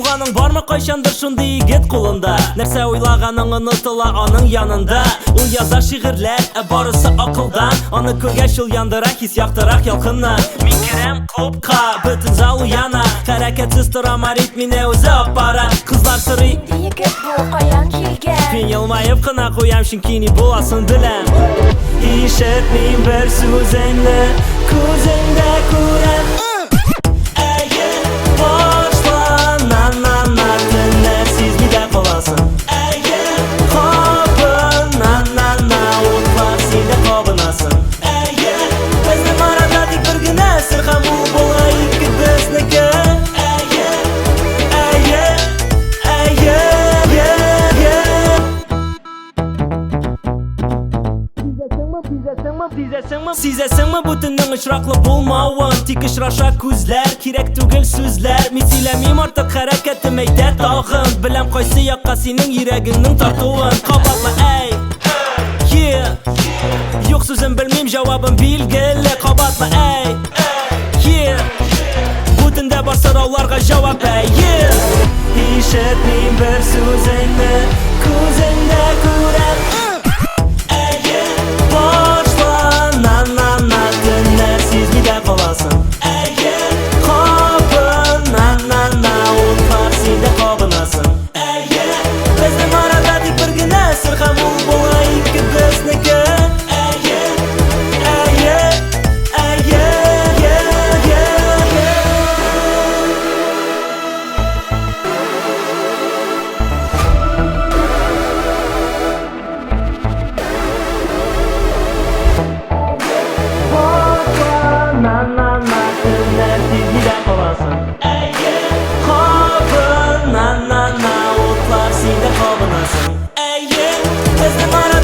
Туганың бармы кайчандыр шундый егет кулында? Нәрсә уйлаганың онытыла аның янында. Ул яза шигырьләр, барысы акылдан. Аны күргәч ул яндыра хис яктырак ялкынна. Мин керәм клубка, бөтен зал уяна. Хәрәкәтсез торам ритмине үзе апара. Кызлар сорый, егет бу каян килгән? Мин елмаеп кына куям, чөнки ни буласын беләм. Ишетмим бер сүзеңне, күзеңдә күрәм. Әйе, башла, на-на-на, төннәр сизмидә каласың. Әйе, кабын, на-на-на, утлар синдә кабынасың. Әйе, безнең арада тик бер генә сер, һәм ул була ике безнеке. Әйе, әйе, әйе, Сизәсеңме бүтеннең очраклы булмавын? Тик очраша күзләр, кирәк түгел сүзләр. Мин сөйләмим артык, хәрәкәтем әйтә тагын. Беләм кайсы якка синең йөрәгеңнең тартуын. Кабатла, әй, yeah. Юк сүзем белмим, җавабым билгеле. Кабатла, әй, yeah. Бүтендә бар сорауларга җавап, әйе. Ишетмим бер сүзеңне, күзеңдә күрәм. Әйе, башла, на-на-на, төннәр сизмидә каласың. Әйе, кабын, на-на-на, утлар синдә кабынасың. Әйе, безнең арада тик бер генә сер, һәм ул була ике безнеке. Әйе, әйе, әйе, на-на-на, төннәр сизмидә каласың. Әйе, кабын, на-на-на, утлар синдә кабынасың. Әйе, безнең арада